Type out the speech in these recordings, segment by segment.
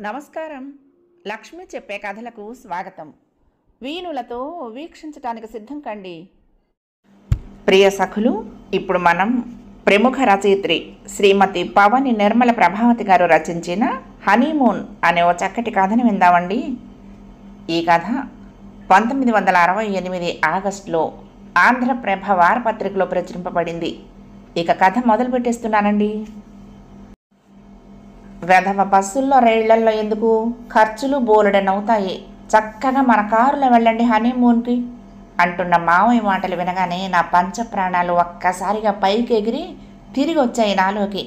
నమస్కారం. లక్ష్మి చెప్పే కథలకు స్వాగతం. వీణులతో వీక్షించటానికి సిద్ధం కండి. ప్రియ సఖులు, ఇప్పుడు మనం ప్రముఖ రచయిత్రి శ్రీమతి పవని నిర్మల ప్రభావతి గారు రచించిన హనీమూన్ అనే ఓ చక్కటి కథను విందామండి. ఈ కథ 1968 ఆగస్టులో ఆంధ్రప్రభ వారపత్రికలో ప్రచురింపబడింది. ఇక కథ మొదలు పెట్టేస్తున్నానండి. వెధవ బస్సుల్లో రైళ్లల్లో ఎందుకు, ఖర్చులు బోలెడనవుతాయి, చక్కగా మన కారులో వెళ్ళండి హనీమూన్కి అంటున్న మావయ్య మాటలు వినగానే నా పంచ ప్రాణాలు ఒక్కసారిగా పైకి ఎగిరి తిరిగి వచ్చాయి నాలోకి.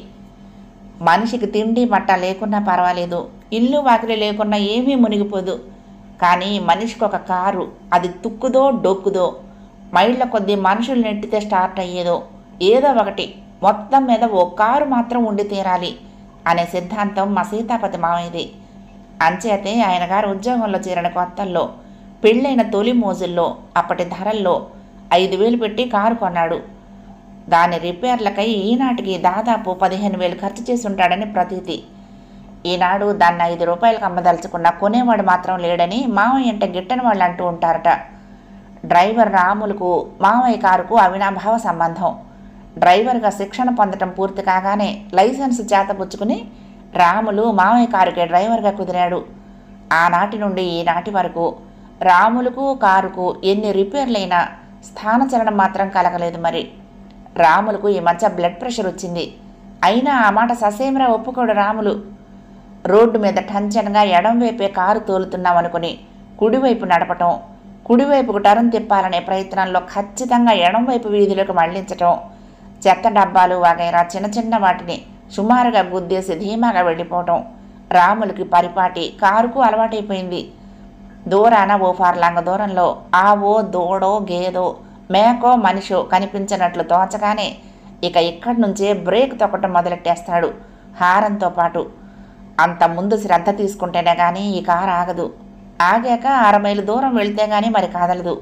మనిషికి తిండి బట్ట లేకున్నా పర్వాలేదు, ఇల్లు వాకిలి లేకున్నా ఏమీ మునిగిపోదు. కానీ మనిషికి ఒక కారు, అది తుక్కుదో డొక్కుదో, మైళ్ళ కొద్దీ మనుషులు నెట్టితే స్టార్ట్ అయ్యేదో ఏదో ఒకటి, మొత్తం మీద ఓ కారు మాత్రం ఉండి తీరాలి అనే సిద్ధాంతం మా సీతాపతి మావయ్యది. అంచేతే ఆయన గారు ఉద్యోగంలో చేరిన కొత్తల్లో, పెళ్ళైన తొలి మోజుల్లో అప్పటి ధరల్లో 5,000 పెట్టి కారు కొన్నాడు. దాని రిపేర్లకై ఈనాటికి దాదాపు 15,000 ఖర్చు చేసి ఉంటాడని ప్రతీతి. ఈనాడు దాన్ని 5 రూపాయలకు అమ్మదలుచుకున్న కొనేవాడు మాత్రం లేడని మావయ్య అంటే గిట్టని వాళ్ళు అంటూ ఉంటారట. డ్రైవర్ రాములకు మావయ్య కారుకు అవినాభావ సంబంధం. డ్రైవర్గా శిక్షణ పొందటం పూర్తి కాగానే లైసెన్స్ చేతపుచ్చుకుని రాములు మావయ్య కారుకే డ్రైవర్గా కుదిరాడు. ఆనాటి నుండి ఈనాటి వరకు రాములకు కారుకు ఎన్ని రిపేర్లైనా స్థానచలనం మాత్రం కలగలేదు. మరి రాములకు ఈ మధ్య బ్లడ్ ప్రెషర్ వచ్చింది. అయినా ఆ మాట ససేమిరా ఒప్పుకోడు రాములు. రోడ్డు మీద టంచన్గా ఎడంవైపే కారు తోలుతున్నామనుకుని కుడివైపు నడపటం, కుడివైపుకు టర్న్ తిప్పాలనే ప్రయత్నంలో ఖచ్చితంగా ఎడంవైపు వీధిలోకి మళ్లించటం, చెత్త డబ్బాలు వగైరా చిన్న చిన్న వాటిని సుమారుగా గుద్దేసి ధీమాగా వెళ్ళిపోవటం రాములకి పరిపాటి, కారుకు అలవాటైపోయింది. దూరాన ఓ ఫర్లాంగ దూరంలో ఆవో దూడో గేదో మేకో మనిషో కనిపించినట్లు తోచగానే ఇక ఇక్కడి నుంచే బ్రేక్ తొక్కటం మొదలెట్టేస్తాడు హారంతో పాటు. అంత ముందు శ్రద్ధ తీసుకుంటేనే కానీ ఈ కారు ఆగదు. ఆగాక 6 మైలు దూరం వెళితే కానీ మరి కదలదు.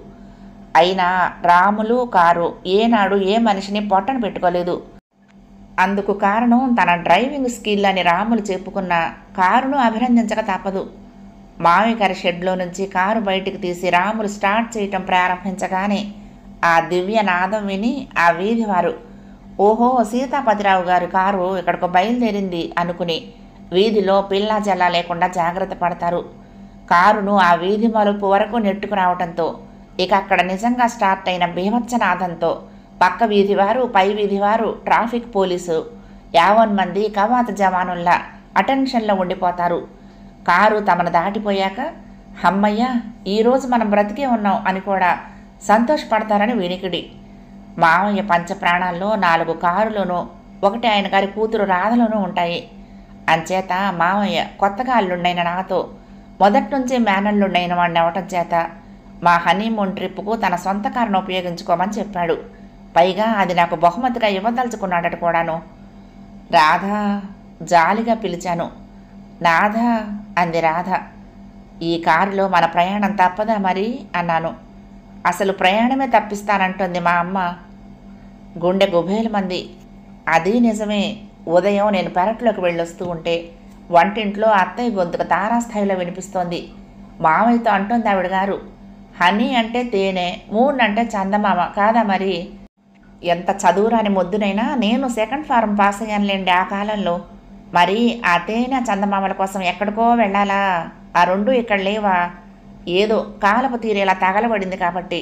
అయినా రాములు కారు ఏనాడు ఏ మనిషిని పొట్టన పెట్టుకోలేదు. అందుకు కారణం తన డ్రైవింగ్ స్కిల్ అని రాములు చెప్పుకున్న కారును అభినందించక తప్పదు. మావయ్య గారి షెడ్లో నుంచి కారు బయటికి తీసి రాములు స్టార్ట్ చేయటం ప్రారంభించగానే ఆ దివ్య నాదం విని ఆ వీధి వారు ఓహో సీతాపతిరావు గారి కారు ఇక్కడికి బయలుదేరింది అనుకుని వీధిలో పిల్లా జల్లా లేకుండా జాగ్రత్త పడతారు. కారును ఆ వీధి మలుపు వరకు నెట్టుకురావటంతో ఇక అక్కడ నిజంగా స్టార్ట్ అయిన బీభత్సనాదంతో పక్క వీధివారు, పై వీధివారు, ట్రాఫిక్ పోలీసు 50 మంది కవాత జవానుల్లా అటెన్షన్లో ఉండిపోతారు. కారు తమను దాటిపోయాక హమ్మయ్య ఈరోజు మనం బ్రతికే ఉన్నాం అని కూడా సంతోషపడతారని వినికిడి. మావయ్య పంచ ప్రాణాల్లో 4 కారులోనూ ఒకటి ఆయన గారి కూతురు రాధలోనూ ఉంటాయి. అంచేత మావయ్య కొత్తగా అల్లుండైన నాతో మొదటి నుంచి మేనల్లుండైన వాడిని అవటం చేత మా హనీమూన్ ట్రిప్కు తన సొంత కారును ఉపయోగించుకోమని చెప్పాడు. పైగా అది నాకు బహుమతిగా ఇవ్వదలుచుకున్నాడట కూడాను. రాధా జాలిగా పిలిచాను. నాథా అంది రాధ. ఈ కారులో మన ప్రయాణం తప్పదా మరి అన్నాను. అసలు ప్రయాణమే తప్పిస్తానంటుంది మా అమ్మ. గుండె గుబేలు మంది. అది నిజమే. ఉదయం నేను పెరట్లోకి వెళ్ళొస్తూ ఉంటే వంటింట్లో అత్తయ్య గొంతుకు తారాస్థాయిలో వినిపిస్తోంది. మావయ్యతో అంటోంది ఆవిడ గారు, హనీ అంటే తేనె, మూన్ అంటే చందమామ కాదా మరి. ఎంత చదువురాని మొద్దునైనా నేను సెకండ్ ఫారం పాస్ అయ్యానులేండి ఆ కాలంలో. మరి ఆ తేనె చందమామల కోసం ఎక్కడికో వెళ్ళాలా? ఆ రెండు ఇక్కడ లేవా? ఏదో కాలపు తీరేలా తగలబడింది కాబట్టి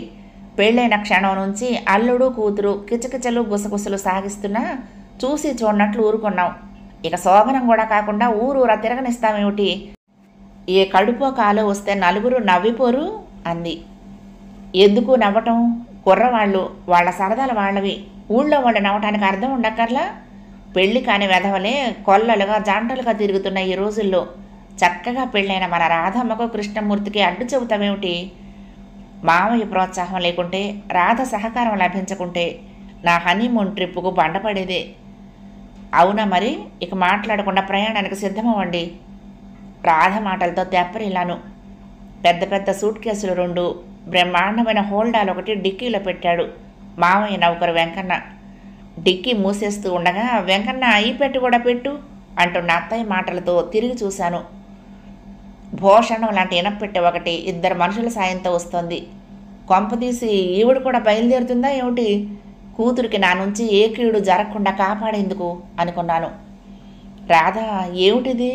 పెళ్ళైన క్షణం నుంచి అల్లుడు కూతురు కిచకిచలు గుసగుసలు సాగిస్తున్నా చూసి చూడనట్లు ఊరుకున్నాం. ఇక శోభనం కూడా కాకుండా ఊరూరా తిరగనిస్తామేమిటి? ఏ కడుపో కాలో వస్తే నలుగురు నవ్విపోరు అంది. ఎందుకు నవ్వటం? కుర్రవాళ్ళు, వాళ్ళ సరదాలు వాళ్ళవి. ఊళ్ళో వాళ్ళు నవ్వటానికి అర్థం ఉండక్కర్లా. పెళ్లి కాని వెధవలే కొల్లలుగా జంటలుగా తిరుగుతున్న ఈ రోజుల్లో చక్కగా పెళ్ళైన మన రాధమ్మకు కృష్ణమూర్తికి అడ్డు చెబుతామేమిటి? మావయ్య ప్రోత్సాహం లేకుంటే, రాధ సహకారం లభించకుంటే నా హనీమూన్ ట్రిప్పుకు బండపడేదే. అవునా మరి? ఇక మాట్లాడకుండా ప్రయాణానికి సిద్ధమవ్వండి. రాధ మాటలతో తెప్పరిల్లాను. పెద్ద పెద్ద సూట్ కేసులు 2, బ్రహ్మాండమైన హోల్డాలు 1 డిక్కీలో పెట్టాడు మావయ్య నౌకరు వెంకన్న. డిక్కీ మూసేస్తూ ఉండగా వెంకన్న అయ్యి పెట్టి కూడా పెట్టు అంటున్న అత్తయ్య మాటలతో తిరిగి చూశాను. భూషణం లాంటి ఇనపెట్టె ఒకటి ఇద్దరు మనుషుల సాయంతో వస్తోంది. కొంపదీసి ఈవిడ కూడా బయలుదేరుతుందా ఏమిటి? కూతురికి నా నుంచి ఏ కీడు జరగకుండా కాపాడేందుకు అనుకున్నాను. రాధా, ఏమిటిది?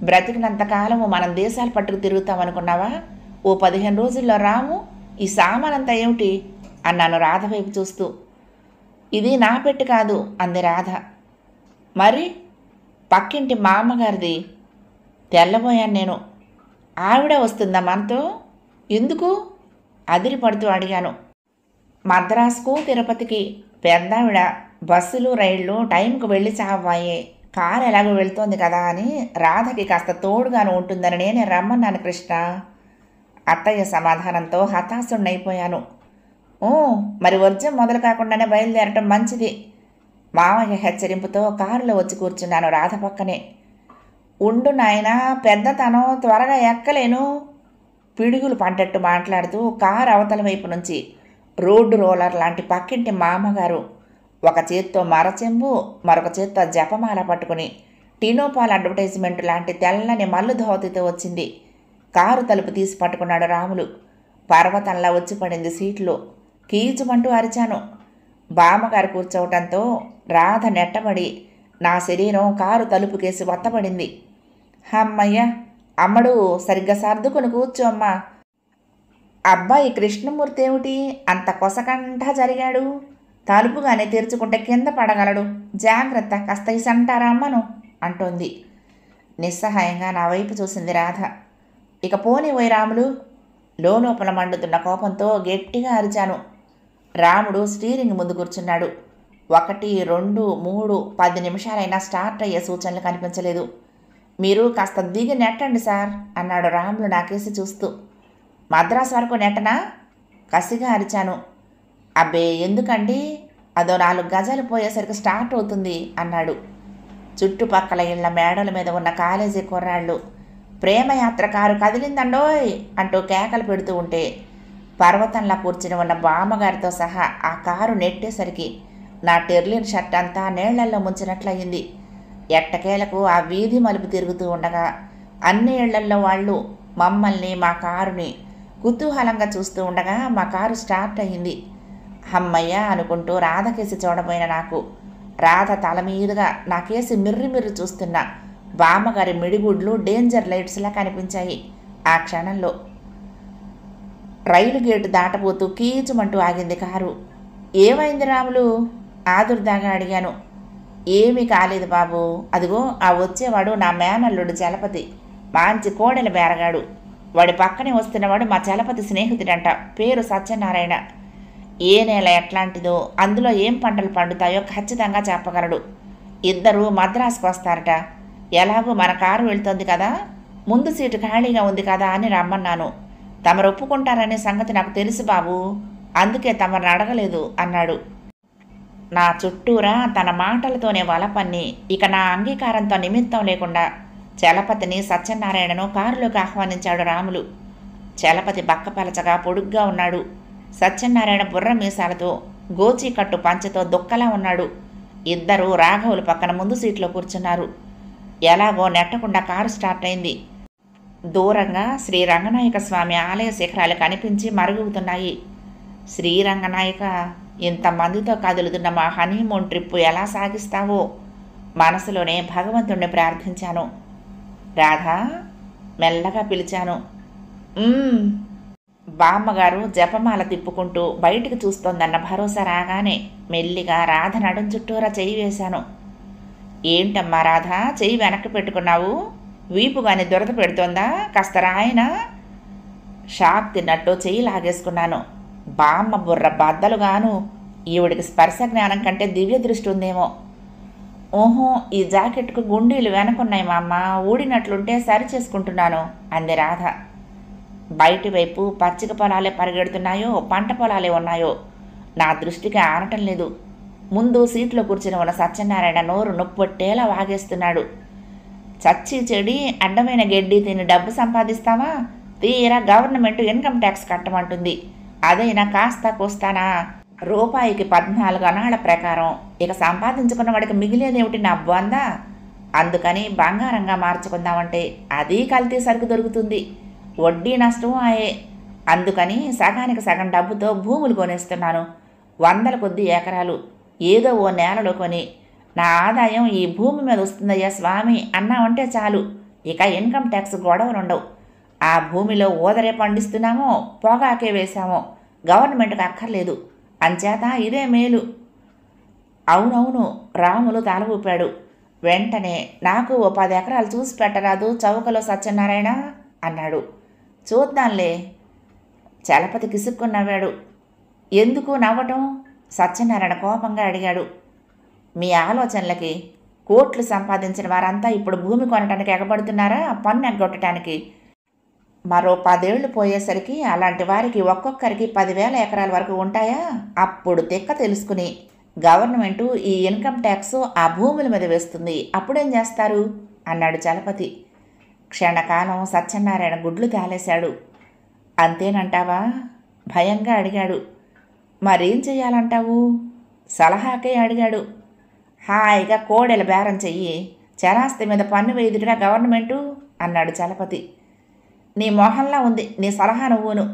బ్రతికినంతకాలము మనం దేశాలు పట్టుకు తిరుగుతామనుకున్నావా? ఓ 15 రోజుల్లో రాము, ఈ సామానంతా ఏమిటి అన్నాను రాధ వైపు చూస్తూ. ఇది నా పెట్టి కాదు అంది రాధ. మరి పక్కింటి మా అమ్మగారిది. తెల్లబోయాను నేను. ఆవిడ వస్తుందా మనతో? ఎందుకు? అదిరిపడుతూ అడిగాను. మద్రాసుకు తిరుపతికి పెద్దావిడ బస్సులు రైళ్ళు టైంకు వెళ్ళి చావాయే, కారు ఎలాగో వెళ్తోంది కదా అని రాధకి కాస్త తోడుగాను ఉంటుందని నేనే రమ్మన్నాను కృష్ణ. అత్తయ్య సమాధానంతో హతాశుణ్ణైపోయాను. ఓ, మరి వర్జం మొదలు కాకుండానే బయలుదేరటం మంచిది. మామయ్య హెచ్చరింపుతో కారులో వచ్చి కూర్చున్నాను రాధ పక్కనే. ఉండు నాయనా, పెద్దతనం, త్వరగా ఎక్కలేను. పిడుగులు పడ్డట్టు మాట్లాడుతూ కారు అవతల వైపు నుంచి రోడ్డు రోలర్ లాంటి పక్కింటి మామగారు ఒక చేత్తో మరచెంబు మరొక చేత్తో జపమాల పట్టుకుని టినోపాల్ అడ్వర్టైజ్మెంట్ లాంటి తెల్లని మల్లు ధోతితో వచ్చింది. కారు తలుపు తీసి పట్టుకున్నాడు రాములు. పర్వతంలా వచ్చి పడింది సీట్లో. కీచుమంటూ అరిచాను. బామ్మగారు కూర్చోవటంతో రాధ నెట్టబడి నా శరీరం కారు తలుపుకేసి వత్తపడింది. అమ్మయ్య, అమ్మడు సరిగ్గా సర్దుకుని కూర్చోమ్మా. అబ్బాయి కృష్ణమూర్తి ఏమిటి అంత కొసకంఠా జరిగాడు? తలుపుగానే తెరుచుకుంటే కింద పడగలడు. జాగ్రత్త, కాస్త ఇసంటారా అమ్మను అంటోంది. నిస్సహాయంగా నా వైపు చూసింది రాధ. ఇక పోనీ పోయి రాములు. లోపల మండుతున్న కోపంతో గట్టిగా అరిచాను. రాముడు స్టీరింగ్ ముందు కూర్చున్నాడు. 1, 2, 3, 10 నిమిషాలైనా స్టార్ట్ అయ్యే సూచనలు కనిపించలేదు. మీరు కాస్త దిగి నెట్టండి సార్ అన్నాడు రాములు నాకేసి చూస్తూ. మద్రాసు వరకు నెట్టనా? కసిగా అరిచాను. అబ్బే, ఎందుకండి, అదో 4 గజాలు పోయేసరికి స్టార్ట్ అవుతుంది అన్నాడు. చుట్టుపక్కల ఇళ్ల మేడల మీద ఉన్న కాలేజీ కుర్రాళ్ళు ప్రేమయాత్ర కారు కదిలిందండోయ్ అంటూ కేకలు పెడుతూ ఉంటే పర్వతంలా కూర్చుని ఉన్న బామ్మగారితో సహా ఆ కారు నెట్టేసరికి నా టెర్లిన్ షర్ట్ అంతా నీళ్లల్లో ముంచినట్లయింది. ఎట్టకేలకు ఆ వీధి మలుపు తిరుగుతూ ఉండగా అన్ని ఇళ్లల్లో వాళ్ళు మమ్మల్ని, మా కారుని కుతూహలంగా చూస్తూ ఉండగా మా కారు స్టార్ట్ అయ్యింది. అమ్మయ్య అనుకుంటూ రాధకేసి చూడబోయిన నాకు రాధ తల మీదుగా నాకేసి మిర్రి చూస్తున్న బామ్మగారి మిడిగుడ్లు డేంజర్ లైట్స్లా కనిపించాయి. ఆ క్షణంలో రైలు గేటు దాటబోతూ కీచుమంటూ ఆగింది కారు. ఏమైంది రాములు? ఆదుర్దాగా అడిగాను. ఏమీ కాలేదు బాబు. అదిగో ఆ వచ్చేవాడు నా మేనల్లుడు చలపతి, మంచి కోడెల బేరగాడు. వాడి పక్కనే వస్తున్నవాడు మా చలపతి స్నేహితుడంట, పేరు సత్యనారాయణ. ఏ నేల ఎట్లాంటిదో, అందులో ఏం పంటలు పండుతాయో ఖచ్చితంగా చెప్పగలడు. ఇద్దరు మద్రాసుకు వస్తారట. ఎలాగూ మన కారు వెళ్తోంది కదా, ముందు సీటు ఖాళీగా ఉంది కదా అని రమ్మన్నాను. తమరు ఒప్పుకుంటారనే సంగతి నాకు తెలుసు బాబు, అందుకే తమరిని అడగలేదు అన్నాడు. నా చుట్టూరా తన మాటలతోనే వలపన్ని ఇక నా అంగీకారంతో నిమిత్తం లేకుండా చలపతిని, సత్యనారాయణను కారులోకి ఆహ్వానించాడు రాములు. చలపతి బక్కపలచగా పొడుగ్గా ఉన్నాడు. సత్యనారాయణ బుర్ర మీసాలతో గోచీకట్టు పంచెతో దుక్కలా ఉన్నాడు. ఇద్దరూ రాఘవులు పక్కన ముందు సీట్లో కూర్చున్నారు. ఎలాగో నెట్టకుండా కారు స్టార్ట్ అయింది. దూరంగా శ్రీరంగనాయక స్వామి ఆలయ శిఖరాలు కనిపించి మరుగుతున్నాయి. శ్రీరంగనాయక, ఇంతమందితో కదులుతున్న మా హనీమూన్ ట్రిప్పు ఎలా సాగిస్తావో మనసులోనే భగవంతుణ్ణి ప్రార్థించాను. రాధా, మెల్లగా పిలిచాను. బామ్మగారు జపమాల తిప్పుకుంటూ బయటికి చూస్తోందన్న భరోసా రాగానే మెల్లిగా రాధ నడుం చుట్టూరా చెయ్యి వేశాను. ఏంటమ్మా రాధ, చెయ్యి వెనక్కి పెట్టుకున్నావు? వీపు కానీ దురద పెడుతోందా? కాస్త రాయనా? షాక్ తిన్నట్టు చెయ్యి లాగేసుకున్నాను. బామ్మ బుర్ర బద్దలుగాను. ఈవిడికి స్పర్శ జ్ఞానం కంటే దివ్య దృష్టి ఉందేమో. ఓహో, ఈ జాకెట్కు గుండీలు వెనకున్నాయి మా అమ్మ, ఊడినట్లుంటే సరి చేసుకుంటున్నాను అంది రాధ. బయటి వైపు పచ్చిక పొలాలే పరిగెడుతున్నాయో పంట పొలాలే ఉన్నాయో నా దృష్టికి ఆనటం లేదు. ముందు సీట్లో కూర్చుని ఉన్న సత్యనారాయణ నోరు నొప్పొట్టేలా వాగేస్తున్నాడు. చచ్చి చెడి అడ్డమైన గడ్డి తిని డబ్బు సంపాదిస్తావా? తీరా గవర్నమెంట్ ఇన్కమ్ ట్యాక్స్ కట్టమంటుంది. అదైనా కాస్త కోస్తానా? రూపాయికి 14 అనాళ్ల ప్రకారం. ఇక సంపాదించుకున్న వాడికి మిగిలేదేమిటి నా బొందా? అందుకని బంగారంగా మార్చుకుందామంటే అది కల్తీ సరుకు దొరుకుతుంది, వడ్డీ నష్టం అయ్యే. అందుకని సగానికి సగం డబ్బుతో భూములు కొనేస్తున్నాను. వందల కొద్ది ఎకరాలు ఏదో ఓ నేలలో కొని నా ఆదాయం ఈ భూమి మీద వస్తుందయ్యా స్వామి అన్నామంటే చాలు, ఇక ఇన్కమ్ ట్యాక్స్ గొడవలుండవు. ఆ భూమిలో ఊదరే పండిస్తున్నామో పొగాకే వేశామో గవర్నమెంట్కి అక్కర్లేదు. అంచేత ఇదే మేలు. అవునవును, రాములు తల ఊపాడు. వెంటనే నాకు ఓ 10 ఎకరాలు చూసి పెట్టరాదు చౌకలో సత్యనారాయణ అన్నాడు. చూద్దాంలే. చలపతి కిసుక్కుని నవ్వాడు. ఎందుకు నవ్వటం? సత్యనారాయణ కోపంగా అడిగాడు. మీ ఆలోచనలకి కోట్లు సంపాదించిన వారంతా ఇప్పుడు భూమి కొనటానికి ఎగబడుతున్నారా పన్ను ఎగ్గొట్టడానికి? మరో 10 ఏళ్లు పోయేసరికి అలాంటి వారికి ఒక్కొక్కరికి 10,000 ఎకరాల వరకు ఉంటాయా? అప్పుడు తెక్క తెలుసుకుని గవర్నమెంటు ఈ ఇన్కమ్ ట్యాక్స్ ఆ భూముల మీద వేస్తుంది. అప్పుడేం చేస్తారు అన్నాడు చలపతి. క్షణకాలం సత్యనారాయణ గుడ్లు తాలేశాడు. అంతేనంటావా? భయంగా అడిగాడు. మరేం చెయ్యాలంటావు? సలహాకే అడిగాడు. హాయిగా కోడెల బేరం చెయ్యి, చరాస్తి మీద పన్ను వేయుదుగా గవర్నమెంటు అన్నాడు చలపతి. నీ మొహంలా ఉంది నీ సలహా నువ్వును.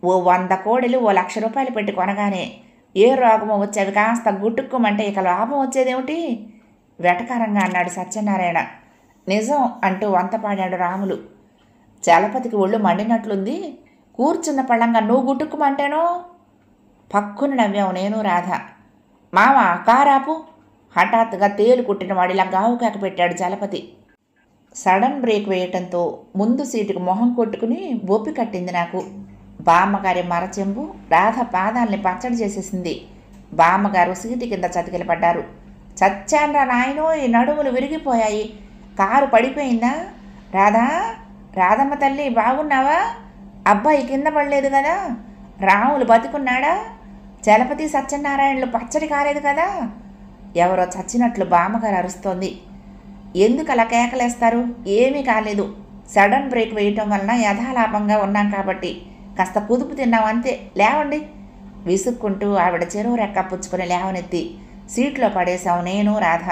ఓ 100 కోడెలు ఓ 1,00,000 రూపాయలు పెట్టి కొనగానే ఏ రోగమో వచ్చేది కాస్త గుట్టుక్కుమంటే ఇక లాభం వచ్చేదేమిటి? వెటకారంగా అన్నాడు సత్యనారాయణ. నిజం అంటూ వంతపాడాడు రాములు. చలపతికి ఒళ్ళు మండినట్లుంది. కూర్చున్న పళ్ళంగా నువ్వు గుట్టుక్కుమంటేనో? పక్కున నవ్వావు నేను రాధ. మావా కారాపు! హఠాత్తుగా తేలు కుట్టిన వాడిలా గావుకాక పెట్టాడు చలపతి. సడన్ బ్రేక్ వేయటంతో ముందు సీటుకు మొహం కొట్టుకుని బొప్పి కట్టింది నాకు. బామ్మగారి మరచెంబు రాధ పాదాల్ని పచ్చడి చేసేసింది. బామ్మగారు సీటు కింద చతికిల పడ్డారు. చచ్చాన్రా నాయనో, ఈ నడుములు విరిగిపోయాయి. కారు పడిపోయిందా? రాధా, రాధమ్మ తల్లి బాగున్నావా? అబ్బాయి కింద పడలేదు కదా? రాములు బతికున్నాడా? చలపతి సత్యనారాయణలు పచ్చడి కాలేదు కదా? ఎవరో చచ్చినట్లు బామ్మగారు అరుస్తోంది. ఎందుకు అలా కేకలేస్తారు? ఏమీ కాలేదు. సడన్ బ్రేక్ వేయటం వలన యథాలాపంగా ఉన్నాం కాబట్టి కాస్త కుదుపు తిన్నామంతే. లేవండి. విసుక్కుంటూ ఆవిడ చెరువు రెక్క పుచ్చుకొని లేవనెత్తి సీట్లో పడేశాం నేను రాధ.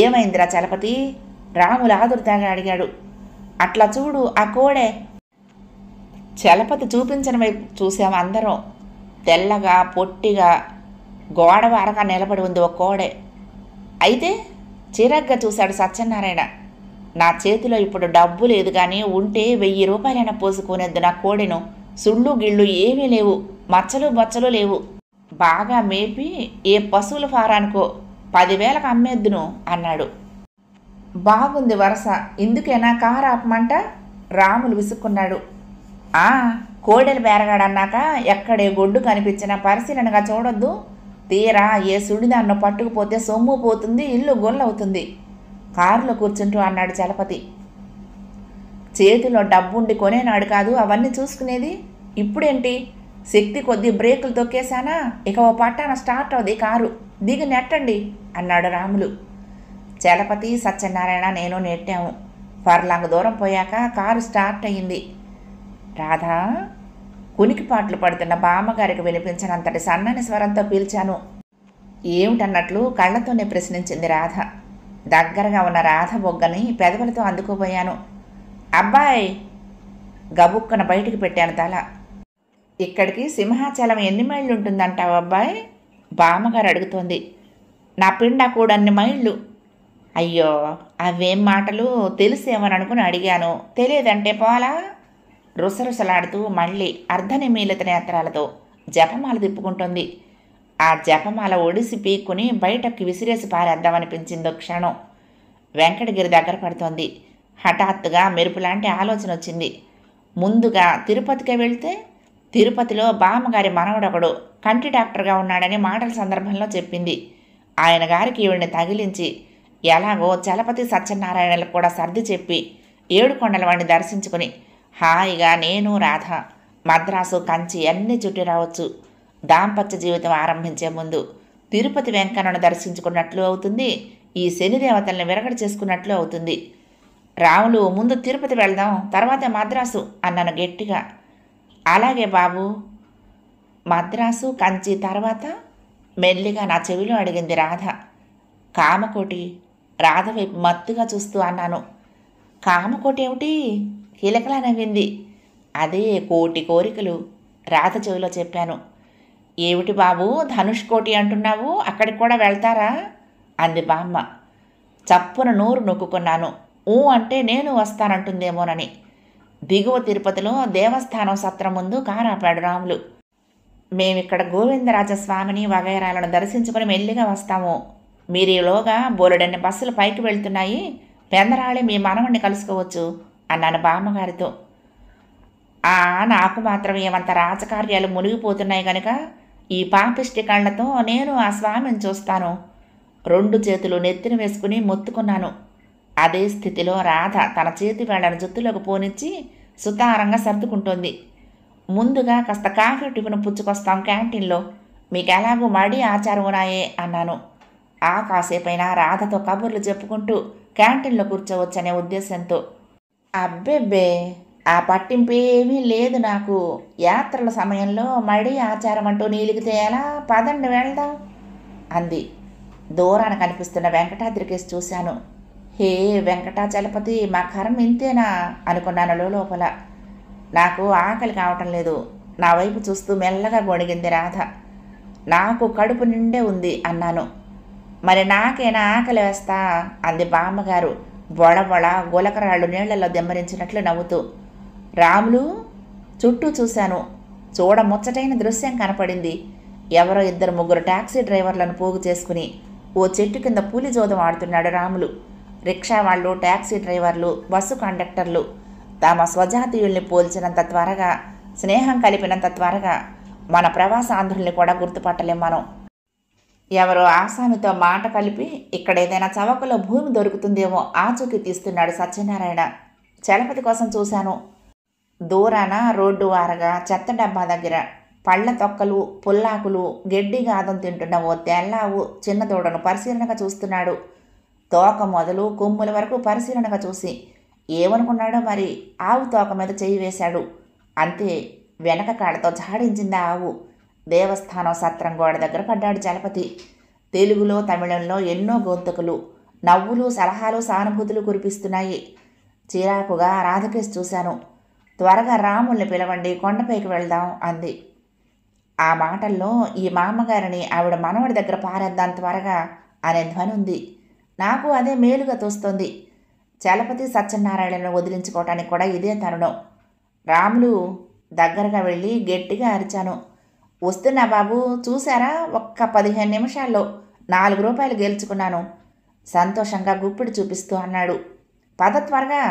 ఏమైందిరా చలపతి? రాములు ఆదుర్దాగా అడిగాడు. అట్లా చూడు ఆ కోడే. చలపతి చూపించిన వైపు చూసాము అందరం. తెల్లగా పొట్టిగా గోడ వారగా నిలబడి ఉంది ఒక కోడే. అయితే చిరగ్గా చూశాడు సత్యనారాయణ. నా చేతిలో ఇప్పుడు డబ్బు లేదు, కానీ ఉంటే 1000 రూపాయలైనా పోసుకునేద్దు నా కోడెను. సుళ్ళు గిళ్ళు ఏమీ లేవు, మచ్చలు బచ్చలు లేవు. బాగా మేపి ఏ పశువుల ఫారానికో 10,000కు అమ్మేద్దును అన్నాడు. బాగుంది వరస. ఇందుకేనా కారు ఆపమంట? రాములు విసుక్కున్నాడు. కోడెలు బేరగాడన్నాక ఎక్కడే గొడ్డు కనిపించినా పరిశీలనగా చూడొద్దు. తీరా ఏ సుడిదాన్నో పట్టుకుపోతే సొమ్ము పోతుంది, ఇల్లు గొల్లవుతుంది. కారులో కూర్చుంటూ అన్నాడు చలపతి. చేతిలో డబ్బుండి కొనేనాడు కాదు అవన్నీ చూసుకునేది. ఇప్పుడేంటి? శక్తి కొద్దీ బ్రేకులు తొక్కేశానా, ఇక ఓ పట్టాన స్టార్ట్ అవుది కారు. దిగి నెట్టండి అన్నాడు రాములు. చలపతి సత్యనారాయణ నేను నెట్టాము. ఫర్లాంగ్ దూరం పోయాక కారు స్టార్ట్ అయ్యింది. రాధా, కునికిపాట్లు పడుతున్న బామ్మగారికి వినిపించినంతటి సన్నని స్వరంతో పిలిచాను. ఏమిటన్నట్లు కళ్ళతోనే ప్రశ్నించింది రాధ. దగ్గరగా ఉన్న రాధ బొగ్గని పెదవులతో అందుకోబోయాను. అబ్బాయి! గబుక్కన బయటికి పెట్టాను తల. ఇక్కడికి సింహాచలం ఎన్ని మైళ్ళు ఉంటుందంటావు అబ్బాయి? బామ్మగారు అడుగుతోంది. నా పిండా కూడన్ని మైళ్ళు. అయ్యో, అవేం మాటలు! తెలిసేమని అనుకుని అడిగాను. తెలియదంటే పోలా? రుసరుసలాడుతూ మళ్ళీ అర్ధనిమీలిత నేత్రాలతో జపమాల తిప్పుకుంటోంది. ఆ జపమాల ఒడిసి పీక్కుని బయటకి విసిరేసి పారేద్దామనిపించిందో క్షణం. వెంకటగిరి దగ్గర పడుతోంది. హఠాత్తుగా మెరుపులాంటి ఆలోచన వచ్చింది. ముందుగా తిరుపతికే వెళ్తే తిరుపతిలో బామ్మగారి మనవడొకడు కంటి డాక్టర్గా ఉన్నాడని మాటల సందర్భంలో చెప్పింది. ఆయన గారికి ఈవిడిని తగిలించి ఎలాగో చలపతి సత్యనారాయణలకు కూడా సర్ది చెప్పి 7 కొండల వాడిని దర్శించుకుని హాయిగా నేను రాధ మద్రాసు కంచి అన్నీ చుట్టి రావచ్చు. దాంపత్య జీవితం ఆరంభించే ముందు తిరుపతి వెంకన్నను దర్శించుకున్నట్లు అవుతుంది. ఈ శనిదేవతల్ని విరగడ చేసుకున్నట్లు అవుతుంది. రాములు, ముందు తిరుపతి వెళ్దాం, తర్వాత మద్రాసు అన్నాను గట్టిగా. అలాగే బాబు. మద్రాసు కంచి తర్వాత మెల్లిగా నా చెవిలో అడిగింది రాధ. కామకోటి రాధ వైపు మత్తుగా చూస్తూ అన్నాను. కామకోటి ఏమిటి? కిలకలా నవ్వింది. అదే కోటి కోరికలు, రాధ చెవిలో చెప్పాను. ఏమిటి బాబు ధనుష్కోటి అంటున్నావు, అక్కడికి కూడా వెళ్తారా అంది బామ్మ. చప్పున నోరు నొక్కుకున్నాను. ఊ అంటే నేను వస్తానంటుందేమోనని. దిగువ తిరుపతిలో దేవస్థానం సత్రం ముందు కారాపాడు రాములు. మేమిక్కడ గోవిందరాజస్వామిని వగైరాలను దర్శించుకుని మెల్లిగా వస్తాము. మీరీలోగా బోలెడన్ని బస్సులు పైకి వెళ్తున్నాయి, పెందరాళి మీ మనవణ్ణి కలుసుకోవచ్చు అన్నాను బామ్మగారితో. నాకు మాత్రం ఏమంత రాజకార్యాలు మునిగిపోతున్నాయి కనుక ఈ పాపిష్టి కళ్ళతో నేను ఆ స్వామిని చూస్తాను. 2 చేతులు నెత్తిన వేసుకుని మొత్తుకున్నాను. అదే స్థితిలో రాధ తన చేతి వేళ్లను జుత్తులోకి పోనిచ్చి సుతారంగా సర్దుకుంటోంది. ముందుగా కాస్త కాఫీ టిఫిన్ పుచ్చుకొస్తాం క్యాంటీన్లో, మీకు ఎలాగూ మడి ఆచారం ఉన్నాయే అన్నాను. కాసేపైనా రాధతో కబుర్లు చెప్పుకుంటూ క్యాంటీన్లో కూర్చోవచ్చనే ఉద్దేశంతో. అబ్బెబ్బే, ఆ పట్టింపు ఏమీ లేదు నాకు. యాత్రల సమయంలో మడి ఆచారం అంటూ నీలిగితే ఎలా? పదండి వెళ్దాం అంది. దూరాన కనిపిస్తున్న వెంకటాద్రికేసి చూశాను. హే వెంకటాచలపతి, మా కర్మ ఇంతేనా అనుకున్నాను లోపల. నాకు ఆకలి కావటం లేదు. నా వైపు చూస్తూ మెల్లగా గొణిగింది రాధ. నాకు కడుపు నిండే ఉంది అన్నాను. మరి నాకేనా ఆకలి వేస్తా అంది బామ్మగారు బొళబొళ గులకరాళ్ళు నీళ్లలో దెమ్మరించినట్లు నవ్వుతూ. రాములు చుట్టూ చూశాను. చూడముచ్చటైన దృశ్యం కనపడింది. ఎవరో 2-3 టాక్సీ డ్రైవర్లను పోగు చేసుకుని ఓ చెట్టు కింద పూలి జోదం ఆడుతున్నాడు రాములు. రిక్షా వాళ్ళు, టాక్సీ డ్రైవర్లు, బస్సు కండక్టర్లు తమ స్వజాతీయుల్ని పోల్చినంత త్వరగా, స్నేహం కలిపినంత త్వరగా మన ప్రవాసాంధ్రుల్ని కూడా గుర్తుపట్టలేం మనం. ఎవరో ఆసామితో మాట కలిపి ఇక్కడ ఏదైనా చవకలో భూమి దొరుకుతుందేమో ఆచూకీ తీస్తున్నాడు సత్యనారాయణ. చలపతి కోసం చూశాను. దూరాన రోడ్డు వారగా చెత్త డబ్బా దగ్గర పళ్ళ తొక్కలు, పుల్లాకులు, గడ్డి గాదం తింటున్న ఓ తెల్లావు చిన్న దూడను పరిశీలనగా చూస్తున్నాడు. తోక మొదలు కొమ్ముల వరకు పరిశీలనగా చూసి ఏమనుకున్నాడో మరి ఆవు తోక మీద చెయ్యి వేశాడు. అంతే, వెనక కాళ్ళతో జాడించింది ఆవు. దేవస్థానం సత్రం గోడ దగ్గర పడ్డాడు చలపతి. తెలుగులో, తమిళంలో ఎన్నో గొంతుకులు, నవ్వులు, సలహాలు, సానుభూతులు కురిపిస్తున్నాయి. చిరాకుగా రాధకేసి చూశాను. త్వరగా రాముల్ని పిలవండి, కొండపైకి వెళ్దాం అంది. ఆ మాటల్లో ఈ మామగారిని ఆవిడ మనవడి దగ్గర పారేద్దాం త్వరగా అనే ధ్వని ఉంది. నాకు అదే మేలుగా తోస్తోంది. చలపతి సత్యనారాయణను వదిలించుకోవటానికి కూడా ఇదే తరుణం. రాములు దగ్గరగా వెళ్ళి గట్టిగా అరిచాను. వస్తున్నా బాబు, చూశారా? ఒక్క 15 నిమిషాల్లో 4 రూపాయలు గెలుచుకున్నాను సంతోషంగా గుప్పిడి చూపిస్తూ అన్నాడు. పద త్వరగా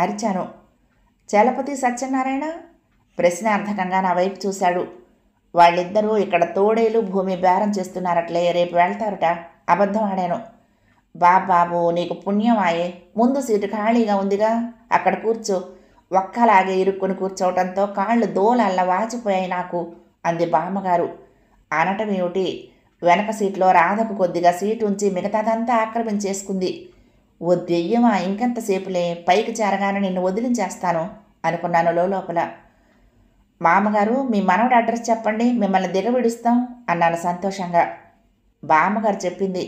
అరిచాను. చలపతి సత్యనారాయణ ప్రశ్నార్థకంగా నా వైపు చూశాడు. వాళ్ళిద్దరూ ఇక్కడ తోడేలు భూమి బేరం చేస్తున్నారట్లే, రేపు వెళ్తారుట. అబద్ధం ఆడాను. బాబాబు నీకు పుణ్యమాయే, ముందు సీటు ఖాళీగా ఉందిగా, అక్కడ కూర్చో. ఒక్కలాగే ఇరుక్కుని కూర్చోవటంతో కాళ్ళు దోలల్లా వాచిపోయాయి నాకు అంది బామ్మగారు. అనటమేమిటి, వెనక సీట్లో రాధకు కొద్దిగా సీటు ఉంచి మిగతాదంతా ఆక్రమించేసుకుంది. ఓ దెయ్యమా, ఇంకెంతసేపులే, పైకి చేరగానే నిన్ను వదిలించేస్తాను అనుకున్నాను లోపల. మామగారు మీ మనవడి అడ్రస్ చెప్పండి, మిమ్మల్ని దిగవిడుస్తాం అన్నాను సంతోషంగా. బామ్మగారు చెప్పింది.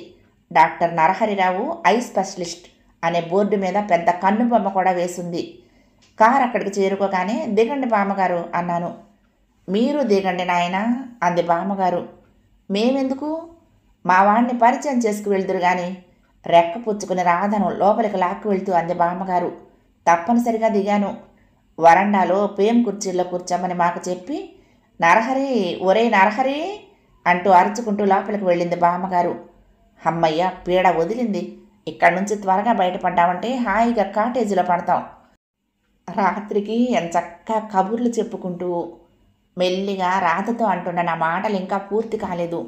డాక్టర్ నరహరిరావు, ఐ స్పెషలిస్ట్ అనే బోర్డు మీద పెద్ద కన్ను బొమ్మ కూడా వేసింది. కారు అక్కడికి చేరుకోగానే దిగండి బామ్మగారు అన్నాను. మీరు దిగండి నాయనా అంది బామ్మగారు. మేమెందుకు, మా వాడిని పరిచయం చేసుకు వెళ్తురు గాని రెక్క పుచ్చుకుని రాధను లోపలికి లాక్కు వెళ్తూ అంది బామ్మగారు. తప్పనిసరిగా దిగాను. వరండాలో పేం కుర్చీల్లో కూర్చోమని మాకు చెప్పి నరహరి, ఒరే నరహరి అంటూ అరుచుకుంటూ లోపలికి వెళ్ళింది బామ్మగారు. అమ్మయ్య, పీడ వదిలింది. ఇక్కడి నుంచి త్వరగా బయటపడ్డామంటే హాయిగా కాటేజీలో పడతాం. రాత్రికి ఎంచక్కా కబుర్లు చెప్పుకుంటూ మెల్లిగా రాధతో అంటున్న నా మాటలు ఇంకా పూర్తి కాలేదు.